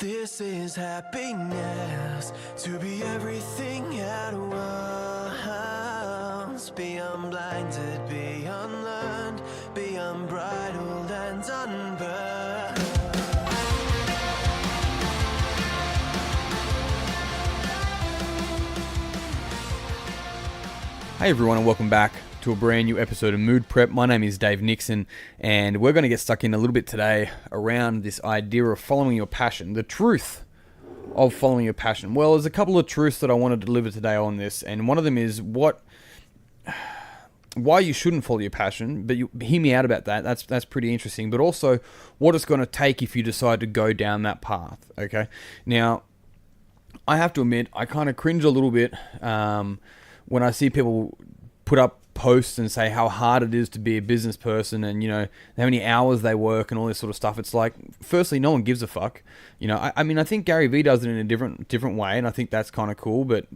This is happiness, to be everything at once. Be unblinded, be unlearned, be unbridled and unburned. Hey everyone, and welcome back to a brand new episode of Mood Prep. My name is Dave Nixon, and we're going to get stuck in a little bit today around this idea of following your passion, the truth of following your passion. Well, there's a couple of truths that I want to deliver today on this, and one of them is why you shouldn't follow your passion, but you hear me out about that. That's pretty interesting, but also what it's going to take if you decide to go down that path, okay? Now, I have to admit, I kind of cringe a little bit when I see people put up posts and say how hard it is to be a business person and, you know, how many hours they work and all this sort of stuff. It's like, firstly, no one gives a fuck. You know, I mean, I think Gary Vee does it in a different way, and I think that's kind of cool, but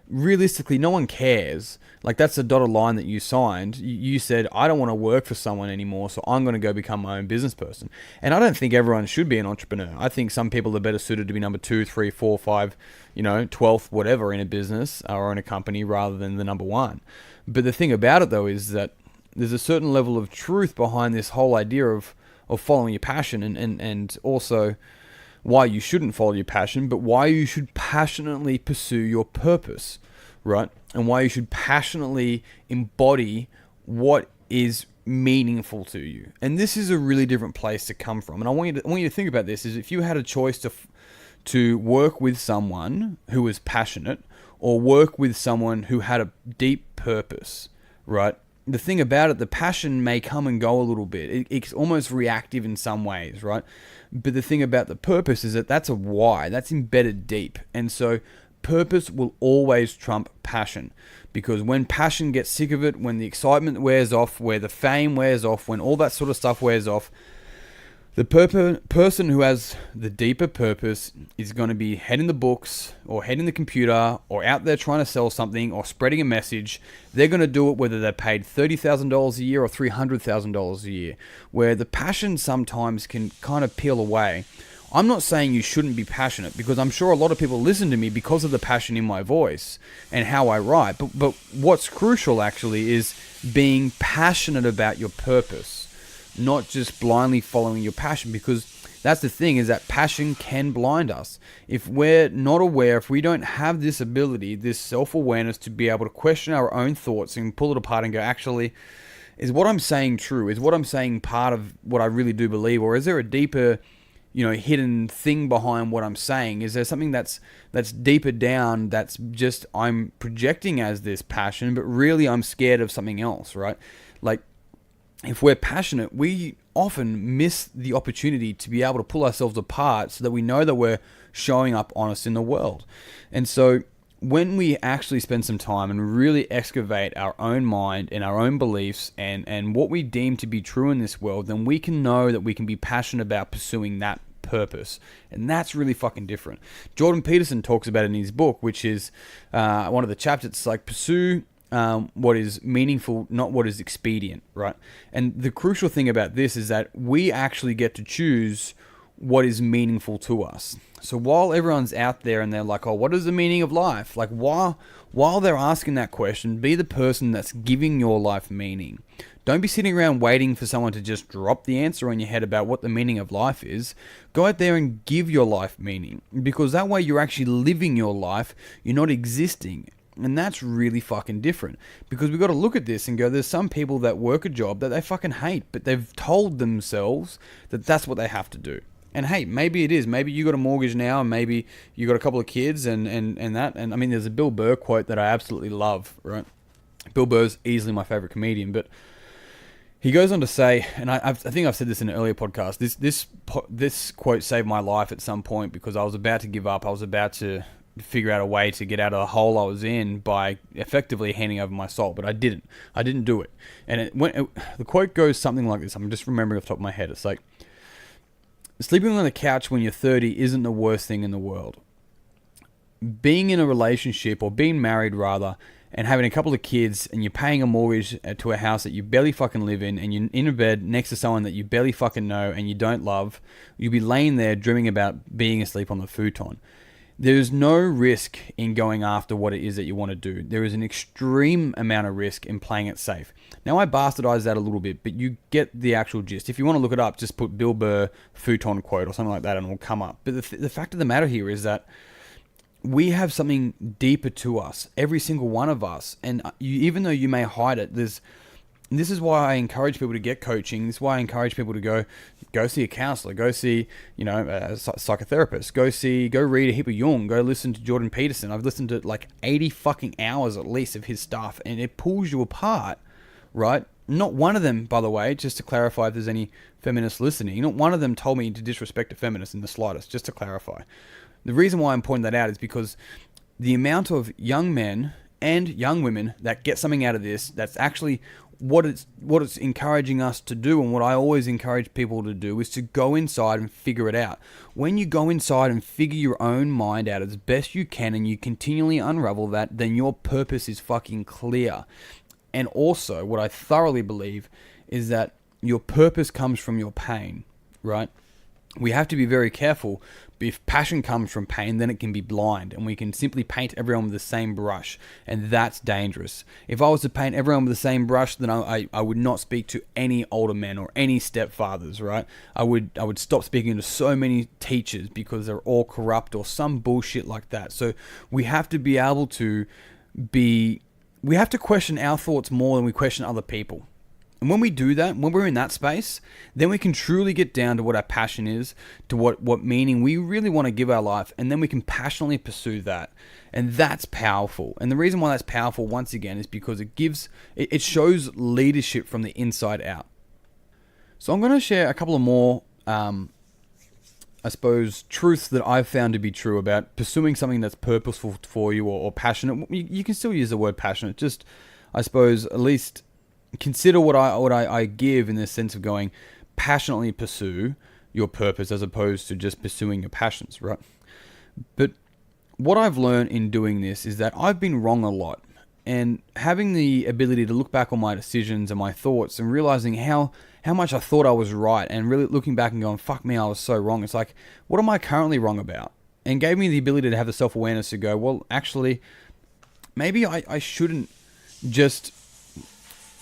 realistically, no one cares. Like, that's a dotted line that you signed. You said, I don't want to work for someone anymore, so I'm going to go become my own business person. And I don't think everyone should be an entrepreneur. I think some people are better suited to be number 2, 3, 4, 5, 12th, whatever in a business or in a company rather than the number one. But the thing about it, though, is that there's a certain level of truth behind this whole idea of following your passion and also why you shouldn't follow your passion, but why you should passionately pursue your purpose, right? And why you should passionately embody what is meaningful to you. And this is a really different place to come from. And I want you to think about this, is if you had a choice to work with someone who was passionate or work with someone who had a deep purpose, right? The thing about it, the passion may come and go a little bit. It's almost reactive in some ways, right? But the thing about the purpose is that that's a why. That's embedded deep. And so purpose will always trump passion. Because when passion gets sick of it, when the excitement wears off, where the fame wears off, when all that sort of stuff wears off, the person who has the deeper purpose is going to be head in the books or head in the computer or out there trying to sell something or spreading a message. They're going to do it whether they're paid $30,000 a year or $300,000 a year, where the passion sometimes can kind of peel away. I'm not saying you shouldn't be passionate, because I'm sure a lot of people listen to me because of the passion in my voice and how I write. But what's crucial actually is being passionate about your purpose, not just blindly following your passion, because that's the thing, is that passion can blind us. If we're not aware, if we don't have this ability, this self-awareness to be able to question our own thoughts and pull it apart and go, actually, is what I'm saying true? Is what I'm saying part of what I really do believe? Or is there a deeper, hidden thing behind what I'm saying? Is there something that's deeper down that's just I'm projecting as this passion, but really I'm scared of something else, right? Like, if we're passionate, we often miss the opportunity to be able to pull ourselves apart so that we know that we're showing up honest in the world. And so when we actually spend some time and really excavate our own mind and our own beliefs and what we deem to be true in this world, then we can know that we can be passionate about pursuing that purpose. And that's really fucking different. Jordan Peterson talks about it in his book, which is one of the chapters. It's like, pursue what is meaningful, not what is expedient, right? And the crucial thing about this is that we actually get to choose what is meaningful to us. So while everyone's out there and they're like, oh, what is the meaning of life? Like, while they're asking that question, be the person that's giving your life meaning. Don't be sitting around waiting for someone to just drop the answer on your head about what the meaning of life is. Go out there and give your life meaning, because that way you're actually living your life. You're not existing. And that's really fucking different, because we've got to look at this and go, there's some people that work a job that they fucking hate, but they've told themselves that that's what they have to do. And hey, maybe it is. Maybe you got a mortgage now, and maybe you got a couple of kids and that. And I mean, there's a Bill Burr quote that I absolutely love, right? Bill Burr's easily my favorite comedian, but he goes on to say, and I think I've said this in an earlier podcast, this quote saved my life at some point, because I was about to give up. I was about to figure out a way to get out of the hole I was in by effectively handing over my soul, but I didn't do it. And the quote goes something like this. I'm just remembering off the top of my head. It's like, sleeping on the couch when you're 30 isn't the worst thing in the world. Being in a relationship, or being married rather, and having a couple of kids, and you're paying a mortgage to a house that you barely fucking live in, and you're in a bed next to someone that you barely fucking know and you don't love, you'll be laying there dreaming about being asleep on the futon. There's no risk in going after what it is that you want to do. There is an extreme amount of risk in playing it safe. Now, I bastardize that a little bit, but you get the actual gist. If you want to look it up, just put Bill Burr futon quote or something like that and it will come up. But the fact of the matter here is that we have something deeper to us, every single one of us. And even though you may hide it, this is why I encourage people to get coaching. This is why I encourage people to go see a counselor, go see, a psychotherapist, go read a heap of Jung, go listen to Jordan Peterson. I've listened to like 80 fucking hours at least of his stuff, and it pulls you apart, right? Not one of them, by the way, just to clarify if there's any feminists listening, not one of them told me to disrespect a feminist in the slightest, just to clarify. The reason why I'm pointing that out is because the amount of young men and young women that get something out of this, that's actually what it's encouraging us to do, and what I always encourage people to do, is to go inside and figure it out. When you go inside and figure your own mind out as best you can, and you continually unravel that, then your purpose is fucking clear. And also, what I thoroughly believe is that your purpose comes from your pain, right? We have to be very careful. If passion comes from pain, then it can be blind, and we can simply paint everyone with the same brush, and that's dangerous. If I was to paint everyone with the same brush, then I would not speak to any older men or any stepfathers, right? I would stop speaking to so many teachers because they're all corrupt or some bullshit like that. So we have to be able to we have to question our thoughts more than we question other people. And when we do that, when we're in that space, then we can truly get down to what our passion is, to what meaning we really want to give our life, and then we can passionately pursue that. And that's powerful. And the reason why that's powerful, once again, is because it shows leadership from the inside out. So I'm going to share a couple of more, truths that I've found to be true about pursuing something that's purposeful for you or passionate. You can still use the word passionate, just, I suppose, at least consider what I give in the sense of going passionately pursue your purpose as opposed to just pursuing your passions, right? But what I've learned in doing this is that I've been wrong a lot, and having the ability to look back on my decisions and my thoughts and realizing how much I thought I was right, and really looking back and going, fuck me, I was so wrong. It's like, what am I currently wrong about? And gave me the ability to have the self-awareness to go, well, actually, maybe I shouldn't just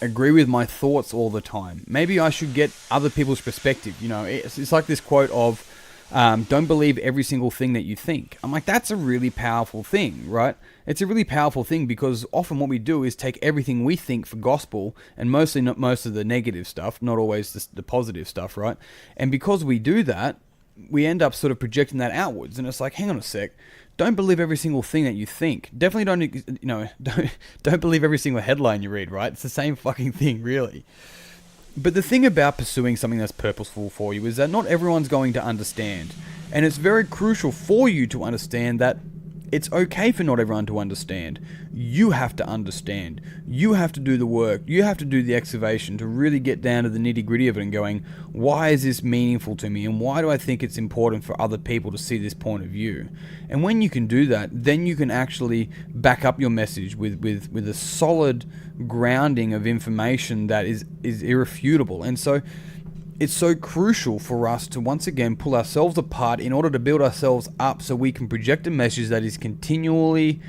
agree with my thoughts all the time. Maybe I should get other people's perspective. It's like this quote of, don't believe every single thing that you think. I'm like, that's a really powerful thing, right? It's a really powerful thing because often what we do is take everything we think for gospel, and mostly not most of the negative stuff, not always the positive stuff, right? And because we do that, we end up sort of projecting that outwards. And it's like, hang on a sec. Don't believe every single thing that you think. Definitely don't believe every single headline you read, right? It's the same fucking thing, really. But the thing about pursuing something that's purposeful for you is that not everyone's going to understand. And it's very crucial for you to understand that it's okay for not everyone to understand. You have to understand. You have to do the work. You have to do the excavation to really get down to the nitty gritty of it and going, why is this meaningful to me? And why do I think it's important for other people to see this point of view? And when you can do that, then you can actually back up your message with a solid grounding of information that is irrefutable. And so it's so crucial for us to once again pull ourselves apart in order to build ourselves up so we can project a message that is continually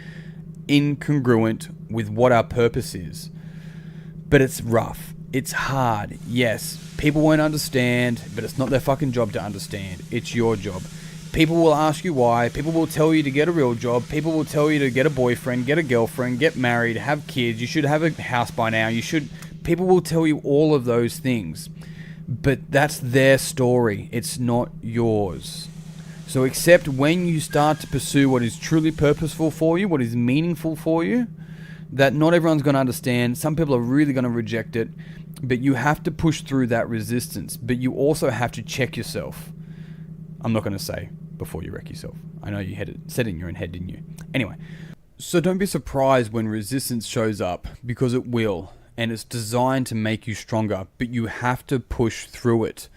incongruent with what our purpose is. But it's rough. It's hard. Yes, people won't understand, but it's not their fucking job to understand. It's your job. People will ask you why. People will tell you to get a real job. People will tell you to get a boyfriend, get a girlfriend, get married, have kids. You should have a house by now. People will tell you all of those things. But that's their story. It's not yours. So except when you start to pursue what is truly purposeful for you, what is meaningful for you, that not everyone's going to understand. Some people are really going to reject it. But you have to push through that resistance. But you also have to check yourself. I'm not going to say before you wreck yourself. I know you said it in your own head, didn't you? Anyway, so don't be surprised when resistance shows up, because it will. And it's designed to make you stronger, but you have to push through it.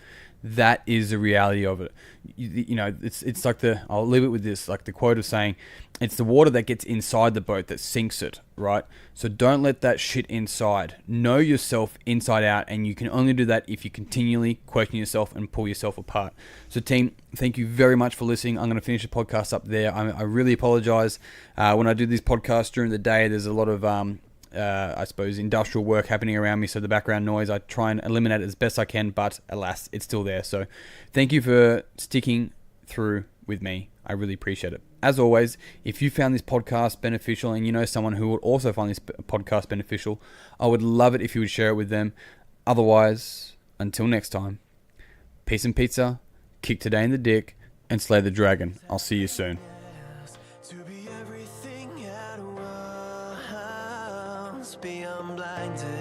That is the reality of it. You know, it's like I'll leave it with this, like the quote of saying, it's the water that gets inside the boat that sinks it, right? So don't let that shit inside. Know yourself inside out, and you can only do that if you continually question yourself and pull yourself apart. So team, thank you very much for listening. I'm going to finish the podcast up there. I really apologize. When I do these podcasts during the day, there's a lot of I suppose industrial work happening around me, so the background noise, I try and eliminate it as best I can, but alas, it's still there. So thank you for sticking through with me. I really appreciate it. As always, if you found this podcast beneficial and you know someone who would also find this podcast beneficial, I would love it if you would share it with them. Otherwise, until next time, peace and pizza, kick today in the dick, and slay the dragon. I'll see you soon. to be everything at once, be unblinded.